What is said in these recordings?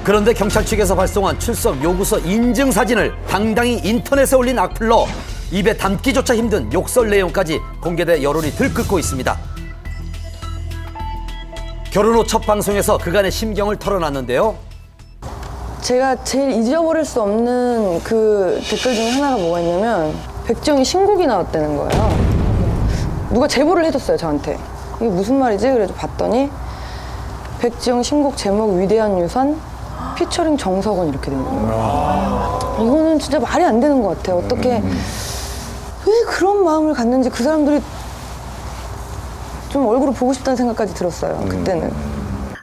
그런데 경찰 측에서 발송한 출석 요구서 인증 사진을 당당히 인터넷에 올린 악플러, 입에 담기조차 힘든 욕설 내용까지 공개돼 여론이 들끓고 있습니다. 결혼 후 첫 방송에서 그간의 심경을 털어놨는데요. 제가 제일 잊어버릴 수 없는 그 댓글 중에 하나가 뭐가 있냐면 백지영이 신곡이 나왔다는 거예요. 누가 제보를 해줬어요, 저한테. 이게 무슨 말이지? 그래서 봤더니 백지영 신곡 제목 위대한 유산 피처링 정석원 이렇게 된 거예요. 이거는 진짜 말이 안 되는 것 같아요. 어떻게 왜 그런 마음을 갖는지 그 사람들이 좀 얼굴을 보고 싶다는 생각까지 들었어요. 그때는.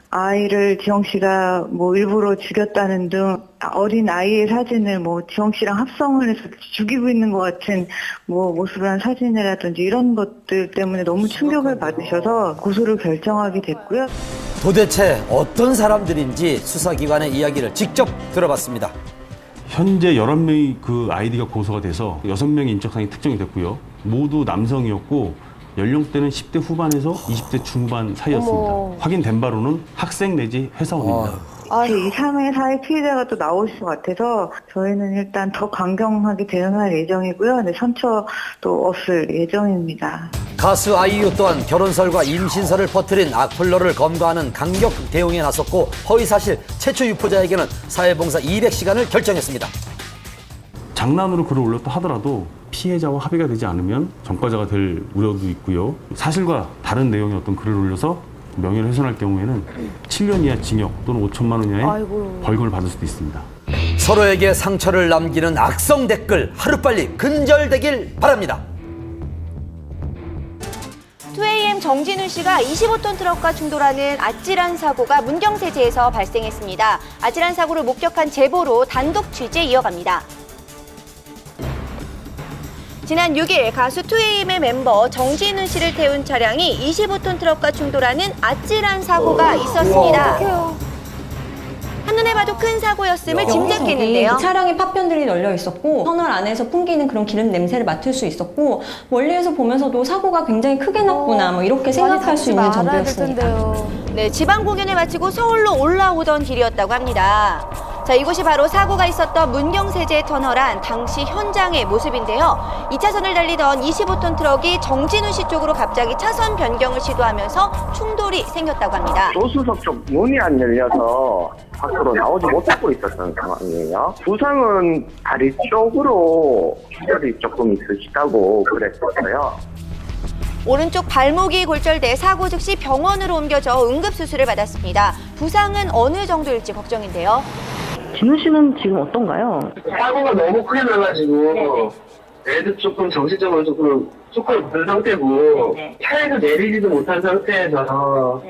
아이를 지영 씨가 뭐 일부러 죽였다는 등 어린 아이의 사진을 뭐 지영 씨랑 합성을 해서 죽이고 있는 것 같은 뭐 모습을 한 사진이라든지 이런 것들 때문에 너무 충격을 받으셔서 고소를 결정하게 됐고요. 도대체 어떤 사람들인지 수사기관의 이야기를 직접 들어봤습니다. 현재 11명이 그 아이디가 고소가 돼서 6명의 인적사항이 특정이 됐고요. 모두 남성이었고 연령대는 10대 후반에서 20대 중반 사이였습니다. 확인된 바로는 학생 내지 회사원입니다. 제2, 3회 사회 피해자가 또 나오실 것 같아서 저희는 일단 더 강경하게 대응할 예정이고요. 네, 선처도 없을 예정입니다. 가수 아이유 또한 결혼설과 임신설을 퍼뜨린 악플러를 검거하는 강력 대응에 나섰고 허위사실 최초 유포자에게는 사회봉사 200시간을 결정했습니다. 장난으로 글을 올렸다 하더라도 피해자와 합의가 되지 않으면 전과자가 될 우려도 있고요. 사실과 다른 내용의 어떤 글을 올려서 명예를 훼손할 경우에는 7년 이하 징역 또는 5천만 원 이하의 벌금을 받을 수도 있습니다. 서로에게 상처를 남기는 악성 댓글 하루빨리 근절되길 바랍니다. 2AM 정진훈 씨가 25톤 트럭과 충돌하는 아찔한 사고가 문경세제에서 발생했습니다. 아찔한 사고를 목격한 제보로 단독 취재 이어갑니다. 지난 6일 가수 2AM의 멤버 정진훈 씨를 태운 차량이 25톤 트럭과 충돌하는 아찔한 사고가 있었습니다. 한눈에 봐도 큰 사고였음을 짐작했는데요. 차량에 파편들이 널려 있었고 터널 안에서 풍기는 그런 기름 냄새를 맡을 수 있었고 멀리에서 보면서도 사고가 굉장히 크게 났구나 뭐 이렇게 생각할 수 있는 정도였습니다. 네, 지방 공연을 마치고 서울로 올라오던 길이었다고 합니다. 자, 이곳이 바로 사고가 있었던 문경세제 터널 안 당시 현장의 모습인데요. 2차선을 달리던 25톤 트럭이 정진훈 씨 쪽으로 갑자기 차선 변경을 시도하면서 충돌이 생겼다고 합니다. 조수석 쪽 문이 안 열려서 밖으로 나오지 못하고 있었던 상황이에요. 부상은 다리 쪽으로 출혈이 조금 있으시다고 그랬었어요. 오른쪽 발목이 골절돼 사고 즉시 병원으로 옮겨져 응급수술을 받았습니다. 부상은 어느 정도일지 걱정인데요. 진우 씨는 지금 어떤가요? 사고가 너무 크게 나가지고 애도 조금 정신적으로 조금 그런 상태고 차에서 내리지도 못한 상태에서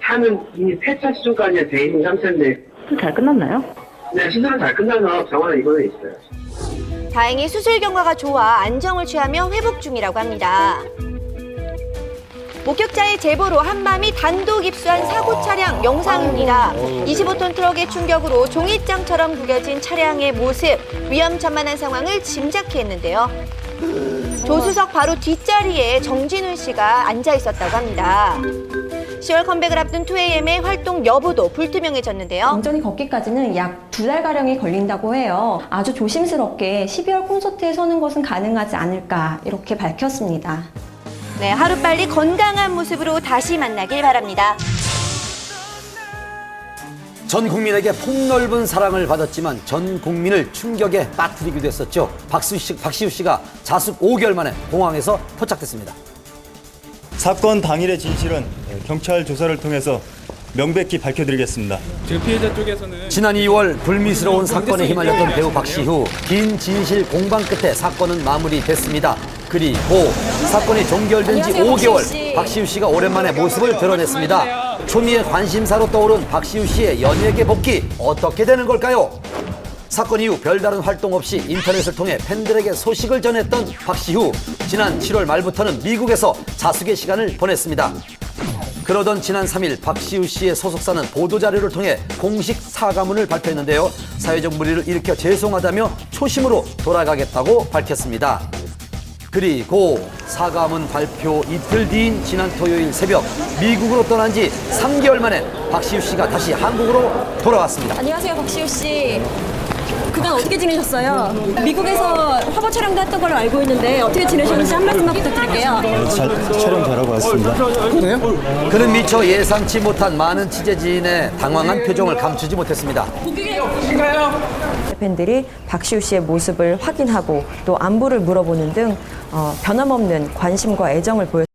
차는 이미 폐차 수준까지 돼 있는 상태인데 잘 끝났나요? 네, 시술은 잘 끝나서 병원에 입원해 있어요. 다행히 수술 경과가 좋아 안정을 취하며 회복 중이라고 합니다. 목격자의 제보로 한밤이 단독 입수한 사고 차량 영상입니다. 25톤 트럭의 충격으로 종이장처럼 구겨진 차량의 모습, 위험천만한 상황을 짐작했는데요. 조수석 바로 뒷자리에 정진훈 씨가 앉아 있었다고 합니다. 10월 컴백을 앞둔 2AM의 활동 여부도 불투명해졌는데요. 완전히 걷기까지는 약 2달가량이 걸린다고 해요. 아주 조심스럽게 12월 콘서트에 서는 것은 가능하지 않을까 이렇게 밝혔습니다. 네, 하루빨리 건강한 모습으로 다시 만나길 바랍니다. 전 국민에게 폭넓은 사랑을 받았지만 전 국민을 충격에 빠뜨리기도 했었죠. 박시우 씨가 자숙 5개월 만에 공항에서 포착됐습니다. 사건 당일의 진실은 경찰 조사를 통해서 명백히 밝혀드리겠습니다. 지금 피해자 쪽에서는 지난 2월 불미스러운 사건에 휘말렸던 배우 박시우. 긴 진실 공방 끝에 사건은 마무리됐습니다. 그리고 사건이 종결된 지 5개월, 박시우 씨가 오랜만에 모습을 드러냈습니다. 초미의 관심사로 떠오른 박시우 씨의 연예계 복귀 어떻게 되는 걸까요? 사건 이후 별다른 활동 없이 인터넷을 통해 팬들에게 소식을 전했던 박시우. 지난 7월 말부터는 미국에서 자숙의 시간을 보냈습니다. 그러던 지난 3일 박시우 씨의 소속사는 보도자료를 통해 공식 사과문을 발표했는데요. 사회적 물의를 일으켜 죄송하다며 초심으로 돌아가겠다고 밝혔습니다. 그리고 사과문 발표 이틀 뒤인 지난 토요일 새벽 미국으로 떠난 지 3개월 만에 박시우 씨가 다시 한국으로 돌아왔습니다. 안녕하세요, 박시우 씨. 그간 어떻게 지내셨어요? 미국에서 화보 촬영도 했던 걸로 알고 있는데 어떻게 지내셨는지 한 말씀만 부탁드릴게요. 촬영 잘하고 왔습니다. 그는 미처 예상치 못한 많은 취재진의 당황한 표정을 감추지 못했습니다. 팬들이 박시우 씨의 모습을 확인하고 또 안부를 물어보는 등 변함없는 관심과 애정을 보였습니다.